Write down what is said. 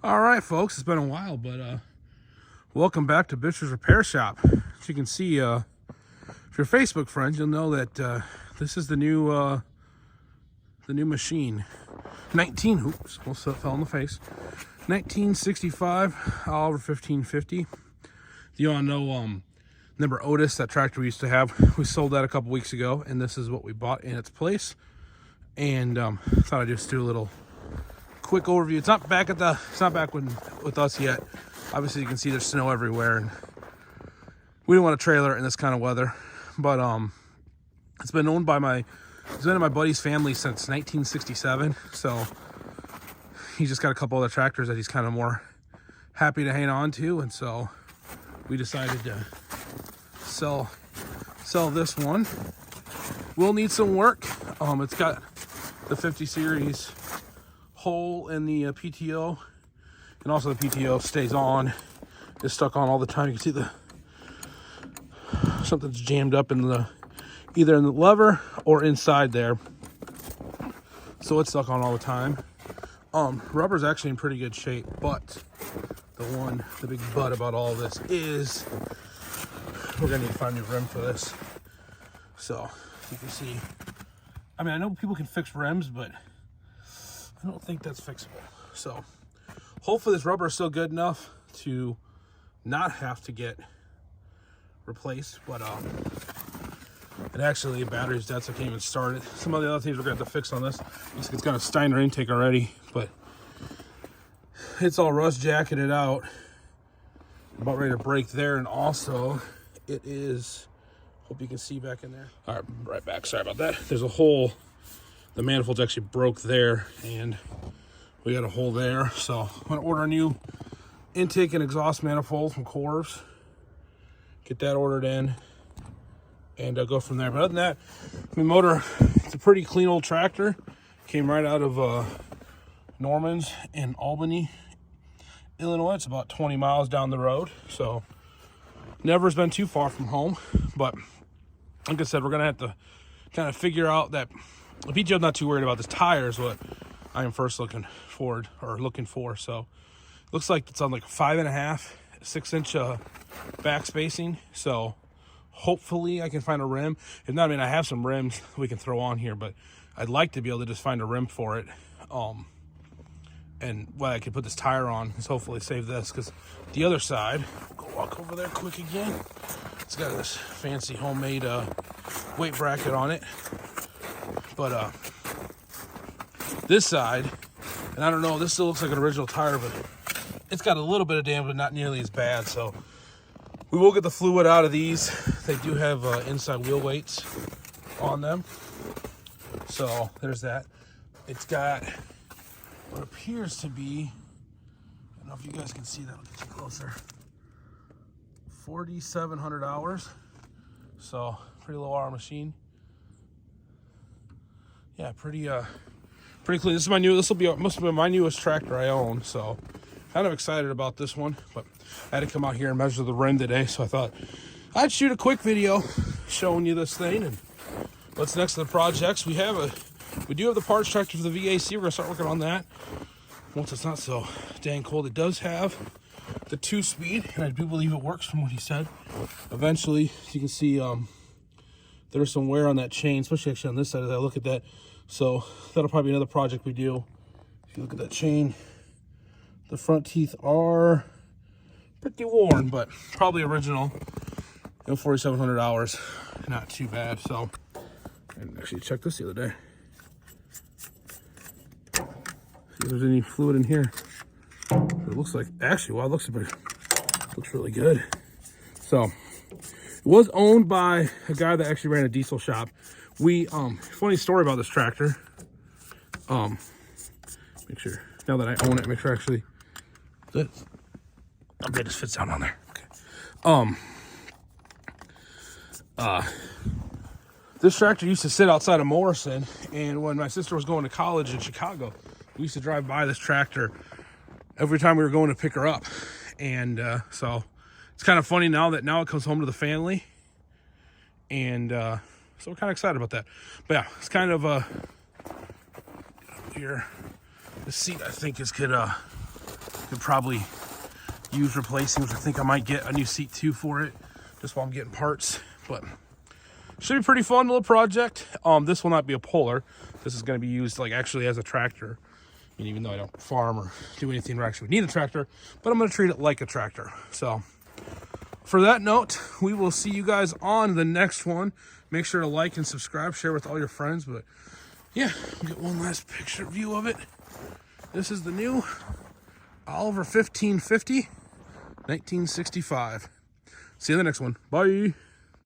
All right, folks, it's been a while, but welcome back to BIBSTER'S Repair Shop. As you can see, if you're Facebook friends, you'll know that this is the new machine. Oops, almost fell in the face. 1965 Oliver 1550. You all know number Otis, that tractor we used to have. We sold that a couple weeks ago, and this is what we bought in its place. And thought I'd just do a little quick overview. It's not back with us yet. Obviously, you can see there's snow everywhere, and we don't want a trailer in this kind of weather. But it's been owned by my buddy's family since 1967. So he's just got a couple other tractors that he's kind of more happy to hang on to, and so we decided to sell this one. Will need some work. It's got the 50 series hole in the PTO, and also the PTO stays on. It's stuck on all the time. You can see something's jammed up in either in the lever or inside there, so it's stuck on all the time. Rubber's actually in pretty good shape, but the big but about all this is we're gonna need to find a new rim for this. So you can see, I mean, I know people can fix rims, but I don't think that's fixable. So hopefully this rubber is still good enough to not have to get replaced. But and actually the battery's dead, so I can't even start it. Some of the other things we're gonna have to fix on this. It's got a Steiner intake already, but it's all rust jacketed out, about ready to break there. And also it is, hope you can see back in there. All right, right back, sorry about that. There's a hole, the manifold's actually broke there, and we got a hole there. So I'm gonna order a new intake and exhaust manifold from Coors, get that ordered in, and go from there. But other than that, the motor, it's a pretty clean old tractor. Came right out of Norman's in Albany, Illinois. It's about 20 miles down the road, so never has been too far from home. But like I said, we're gonna have to kind of figure out that the PTO's not too worried about this tire is what I am first looking for. So looks like it's on like 5.5, 6-inch back spacing. So hopefully I can find a rim. If not, I mean, I have some rims we can throw on here, but I'd like to be able to just find a rim for it. And what I could put this tire on is hopefully save this, because the other side, go walk over there quick again. It's got this fancy homemade weight bracket on it. But this side, and I don't know, this still looks like an original tire, but it's got a little bit of damage, but not nearly as bad. So we will get the fluid out of these. They do have inside wheel weights on them. So there's that. It's got what appears to be, I don't know if you guys can see that, I'll get you closer, 4,700 hours. So pretty low hour machine. Yeah, pretty clean. This must be my newest tractor I own, so kind of excited about this one. But I had to come out here and measure the rim today, so I thought I'd shoot a quick video showing you this thing and what's next to the projects. We do have the parts tractor for the VAC. We're gonna start working on that once it's not so dang cold. It does have the 2-speed, and I do believe it works from what he said. Eventually, you can see there's some wear on that chain, especially actually on this side as I look at that. So that'll probably be another project we do. If you look at that chain, the front teeth are pretty worn, but probably original. 4,700 hours, not too bad. So, and actually checked this the other day. See if there's any fluid in here. It looks like, actually, wow, it looks really good. So it was owned by a guy that actually ran a diesel shop. Funny story about this tractor. Make sure, now that I own it, make sure actually that, okay, this fits down on there. Okay. This tractor used to sit outside of Morrison, and when my sister was going to college in Chicago, we used to drive by this tractor every time we were going to pick her up. And so it's kind of funny now it comes home to the family, and so we're kind of excited about that. But yeah, it's kind of here. The seat, I think, is could Could probably use replacing, which I think I might get a new seat too for it, just while I'm getting parts. But should be pretty fun little project. This will not be a puller. This is going to be used like actually as a tractor. And even though I don't farm or do anything where I actually need a tractor, but I'm going to treat it like a tractor. So for that note, we will see you guys on the next one. Make sure to like and subscribe, share with all your friends. But yeah, we'll get one last picture view of it. This is the new Oliver 1550, 1965. See you in the next one. Bye.